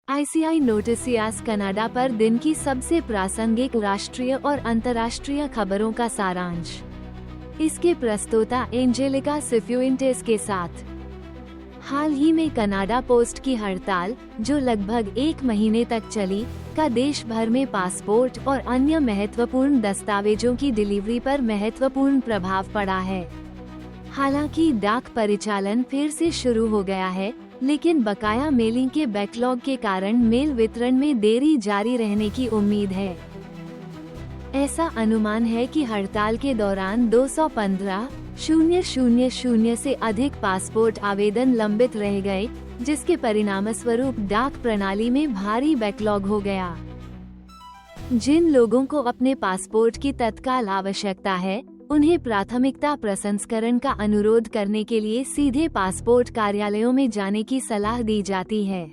ICI नोटिसियास Canada पर दिन की सबसे प्रासंगिक राष्ट्रीय और अंतर्राष्ट्रीय खबरों का सारांश। इसके प्रस्तोता एंजेलिका सिफ्यूइंटेस के साथ। हाल ही में कनाडा पोस्ट की हड़ताल, जो लगभग 1 महीने तक चली, का देश भर में पासपोर्ट और अन्य महत्वपूर्ण दस्तावेजों की डिलीवरी पर महत्वपूर्ण प्रभाव पड़ा है। हालांकि डाक परिचालन फिर से शुरू हो गया है, लेकिन बकाया मेलिंग के बैकलॉग के कारण मेल वितरण में देरी जारी रहने की उम्मीद है। ऐसा अनुमान है कि हड़ताल के दौरान 215,000 से अधिक पासपोर्ट आवेदन लंबित रह गए, जिसके परिणामस्वरूप डाक प्रणाली में भारी बैकलॉग हो गया। जिन लोगों को अपने पासपोर्ट की तत्काल आवश्यकता है, उन्हें प्राथमिकता प्रसंस्करण का अनुरोध करने के लिए सीधे पासपोर्ट कार्यालयों में जाने की सलाह दी जाती है।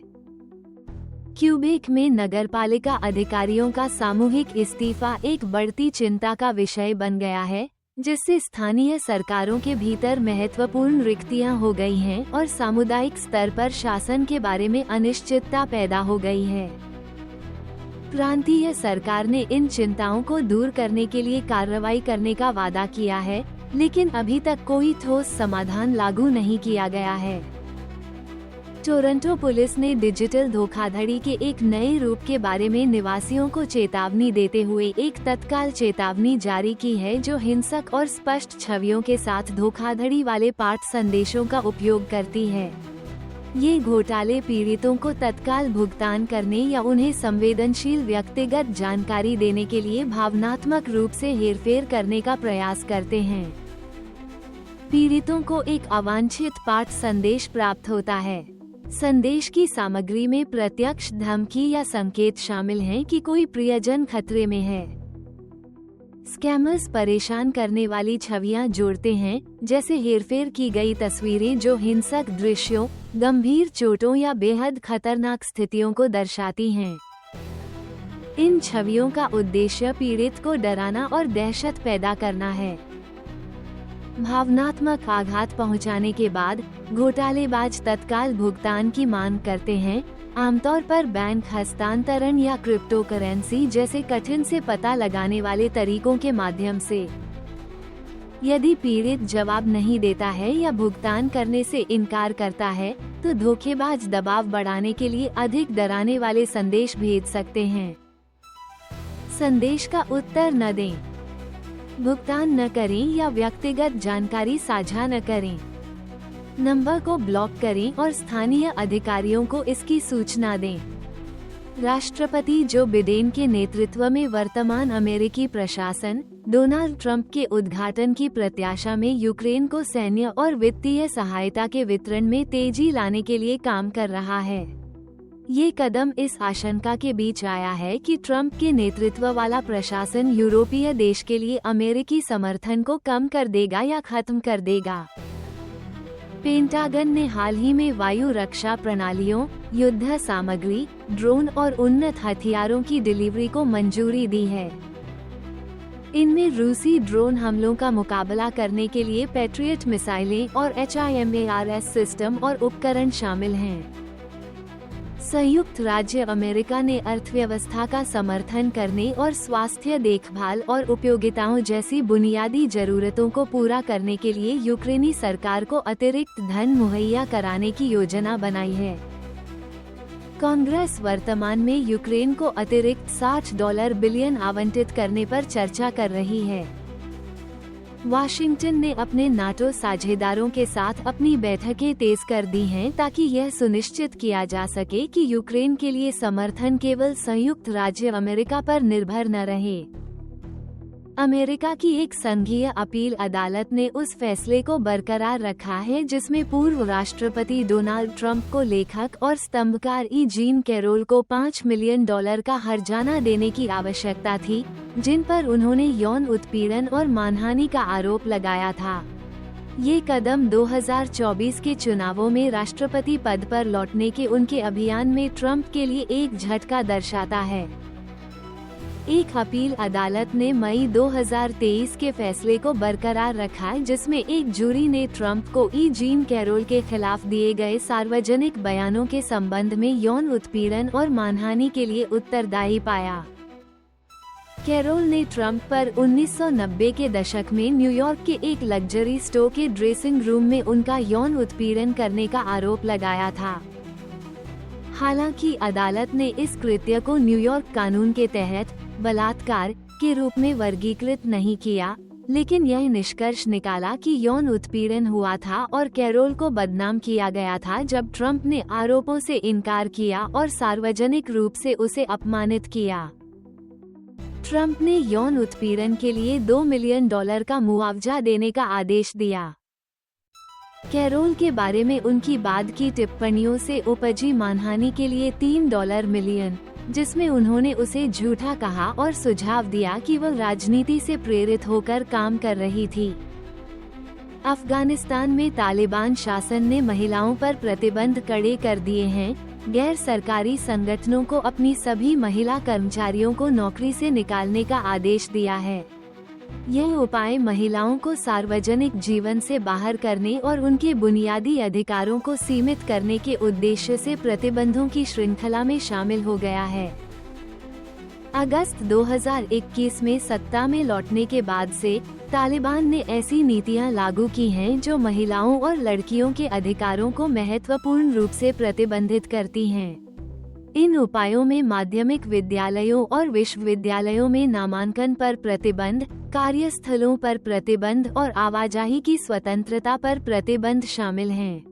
क्यूबेक में नगरपालिका अधिकारियों का सामूहिक इस्तीफा एक बढ़ती चिंता का विषय बन गया है, जिससे स्थानीय सरकारों के भीतर महत्वपूर्ण रिक्तियां हो गई हैं और सामुदायिक स्तर पर शासन के बारे में अनिश्चितता पैदा हो गई है। प्रांतीय सरकार ने इन चिंताओं को दूर करने के लिए कार्रवाई करने का वादा किया है, लेकिन अभी तक कोई ठोस समाधान लागू नहीं किया गया है। टोरंटो पुलिस ने डिजिटल धोखाधड़ी के एक नए रूप के बारे में निवासियों को चेतावनी देते हुए एक तत्काल चेतावनी जारी की है, जो हिंसक और स्पष्ट छवियों के साथ धोखाधड़ी वाले पाठ संदेशों का उपयोग करती है। ये घोटाले पीड़ितों को तत्काल भुगतान करने या उन्हें संवेदनशील व्यक्तिगत जानकारी देने के लिए भावनात्मक रूप से हेरफेर करने का प्रयास करते हैं। पीड़ितों को एक अवांछित पाठ संदेश प्राप्त होता है। संदेश की सामग्री में प्रत्यक्ष धमकी या संकेत शामिल हैं कि कोई प्रियजन खतरे में है। स्कैमर्स परेशान करने वाली छवियां जोड़ते हैं, जैसे हेरफेर की गई तस्वीरें जो हिंसक दृश्यों, गंभीर चोटों या बेहद खतरनाक स्थितियों को दर्शाती हैं। इन छवियों का उद्देश्य पीड़ित को डराना और दहशत पैदा करना है। भावनात्मक आघात पहुंचाने के बाद घोटालेबाज तत्काल भुगतान की मांग करते हैं, आमतौर पर बैंक हस्तांतरण या क्रिप्टो करेंसी जैसे कठिन से पता लगाने वाले तरीकों के माध्यम से। यदि पीड़ित जवाब नहीं देता है या भुगतान करने से इनकार करता है, तो धोखेबाज दबाव बढ़ाने के लिए अधिक डराने वाले संदेश भेज सकते हैं। संदेश का उत्तर न दें, भुगतान न करें या व्यक्तिगत जानकारी साझा न करें। नंबर को ब्लॉक करें और स्थानीय अधिकारियों को इसकी सूचना दें। राष्ट्रपति जो बिडेन के नेतृत्व में वर्तमान अमेरिकी प्रशासन डोनाल्ड ट्रंप के उद्घाटन की प्रत्याशा में यूक्रेन को सैन्य और वित्तीय सहायता के वितरण में तेजी लाने के लिए काम कर रहा है। ये कदम इस आशंका के बीच आया है कि ट्रंप के नेतृत्व वाला प्रशासन यूरोपीय देश के लिए अमेरिकी समर्थन को कम कर देगा या खत्म कर देगा। पेंटागन ने हाल ही में वायु रक्षा प्रणालियों, युद्ध सामग्री, ड्रोन और उन्नत हथियारों की डिलीवरी को मंजूरी दी है। इनमें रूसी ड्रोन हमलों का मुकाबला करने के लिए पैट्रियट मिसाइलें और HIMARS सिस्टम और उपकरण शामिल हैं। संयुक्त राज्य अमेरिका ने अर्थव्यवस्था का समर्थन करने और स्वास्थ्य देखभाल और उपयोगिताओं जैसी बुनियादी जरूरतों को पूरा करने के लिए यूक्रेनी सरकार को अतिरिक्त धन मुहैया कराने की योजना बनाई है। कांग्रेस वर्तमान में यूक्रेन को अतिरिक्त $60 बिलियन आवंटित करने पर चर्चा कर रही है। वाशिंगटन ने अपने नाटो साझेदारों के साथ अपनी बैठकें तेज कर दी हैं, ताकि यह सुनिश्चित किया जा सके कि यूक्रेन के लिए समर्थन केवल संयुक्त राज्य अमेरिका पर निर्भर न रहे। अमेरिका की एक संघीय अपील अदालत ने उस फैसले को बरकरार रखा है, जिसमें पूर्व राष्ट्रपति डोनाल्ड ट्रंप को लेखक और स्तंभकार जीन कैरोल को $5 मिलियन का हर्जाना देने की आवश्यकता थी, जिन पर उन्होंने यौन उत्पीड़न और मानहानि का आरोप लगाया था। ये कदम 2024 के चुनावों में राष्ट्रपति पद पर लौटने के उनके अभियान में ट्रंप के लिए एक झटका दर्शाता है। एक अपील अदालत ने मई 2023 के फैसले को बरकरार रखा है, जिसमें एक जूरी ने ट्रंप को जीन कैरोल के खिलाफ दिए गए सार्वजनिक बयानों के संबंध में यौन उत्पीड़न और मानहानि के लिए उत्तरदायी पाया। कैरोल ने ट्रंप पर 1990 के दशक में न्यूयॉर्क के एक लग्जरी स्टोर के ड्रेसिंग रूम में उनका यौन उत्पीड़न करने का आरोप लगाया था। हालांकि अदालत ने इस कृत्य को न्यूयॉर्क कानून के तहत बलात्कार के रूप में वर्गीकृत नहीं किया, लेकिन यह निष्कर्ष निकाला कि यौन उत्पीड़न हुआ था और कैरोल को बदनाम किया गया था जब ट्रंप ने आरोपों से इनकार किया और सार्वजनिक रूप से उसे अपमानित किया। ट्रंप ने यौन उत्पीड़न के लिए $2 मिलियन का मुआवजा देने का आदेश दिया। कैरोल के बारे में उनकी बाद की टिप्पणियों से उपजी मानहानि के लिए $3 मिलियन, जिसमें उन्होंने उसे झूठा कहा और सुझाव दिया कि वह राजनीति से प्रेरित होकर काम कर रही थी। अफगानिस्तान में तालिबान शासन ने महिलाओं पर प्रतिबंध कड़े कर दिए हैं। गैर सरकारी संगठनों को अपनी सभी महिला कर्मचारियों को नौकरी से निकालने का आदेश दिया है। यह उपाय महिलाओं को सार्वजनिक जीवन से बाहर करने और उनके बुनियादी अधिकारों को सीमित करने के उद्देश्य से प्रतिबंधों की श्रृंखला में शामिल हो गया है। अगस्त 2021 में सत्ता में लौटने के बाद से तालिबान ने ऐसी नीतियां लागू की हैं जो महिलाओं और लड़कियों के अधिकारों को महत्वपूर्ण रूप से प्रतिबंधित करती हैं। इन उपायों में माध्यमिक विद्यालयों और विश्वविद्यालयों में नामांकन पर प्रतिबंध, कार्यस्थलों पर प्रतिबंध और आवाजाही की स्वतंत्रता पर प्रतिबंध शामिल हैं।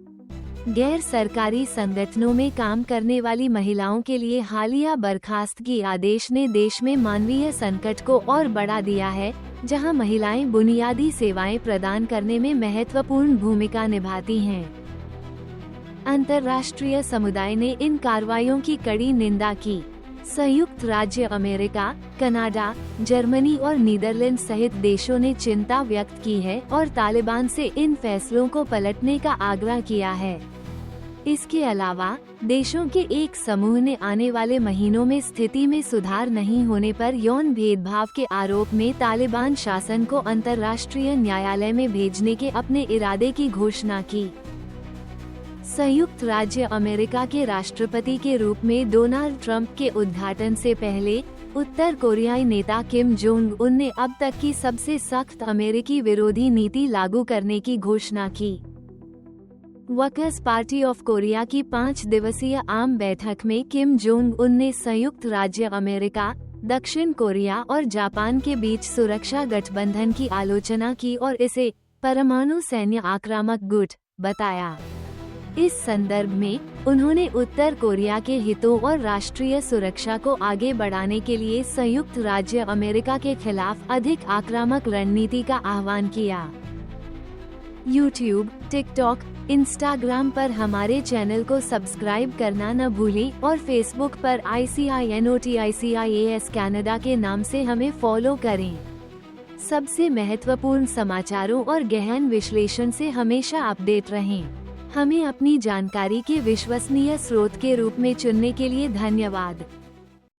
गैर सरकारी संगठनों में काम करने वाली महिलाओं के लिए हालिया बर्खास्तगी आदेश ने देश में मानवीय संकट को और बढ़ा दिया है, जहां महिलाएं बुनियादी सेवाएं प्रदान करने में महत्वपूर्ण भूमिका निभाती हैं। अंतर्राष्ट्रीय समुदाय ने इन कार्रवाइयों की कड़ी निंदा की। संयुक्त राज्य अमेरिका, कनाडा, जर्मनी और नीदरलैंड सहित देशों ने चिंता व्यक्त की है और तालिबान से इन फैसलों को पलटने का आग्रह किया है। इसके अलावा देशों के एक समूह ने आने वाले महीनों में स्थिति में सुधार नहीं होने पर यौन भेदभाव के आरोप में तालिबान शासन को अंतर्राष्ट्रीय न्यायालय में भेजने के अपने इरादे की घोषणा की। संयुक्त राज्य अमेरिका के राष्ट्रपति के रूप में डोनाल्ड ट्रंप के उद्घाटन से पहले उत्तर कोरियाई नेता किम जोंग उन ने अब तक की सबसे सख्त अमेरिकी विरोधी नीति लागू करने की घोषणा की। वर्कर्स पार्टी ऑफ कोरिया की 5 दिवसीय आम बैठक में किम जोंग उन ने संयुक्त राज्य अमेरिका, दक्षिण कोरिया और जापान के बीच सुरक्षा गठबंधन की आलोचना की और इसे परमाणु सैन्य आक्रामक गुट बताया। इस संदर्भ में उन्होंने उत्तर कोरिया के हितों और राष्ट्रीय सुरक्षा को आगे बढ़ाने के लिए संयुक्त राज्य अमेरिका के खिलाफ अधिक आक्रामक रणनीति का आह्वान किया। YouTube, टिकटॉक, इंस्टाग्राम पर हमारे चैनल को सब्सक्राइब करना न भूलें और फेसबुक पर ICINOTICIAS कनाडा के नाम से हमें फॉलो करें। सबसे महत्वपूर्ण समाचारों और गहन विश्लेषण से हमेशा अपडेट रहें। हमें अपनी जानकारी के विश्वसनीय स्रोत के रूप में चुनने के लिए धन्यवाद।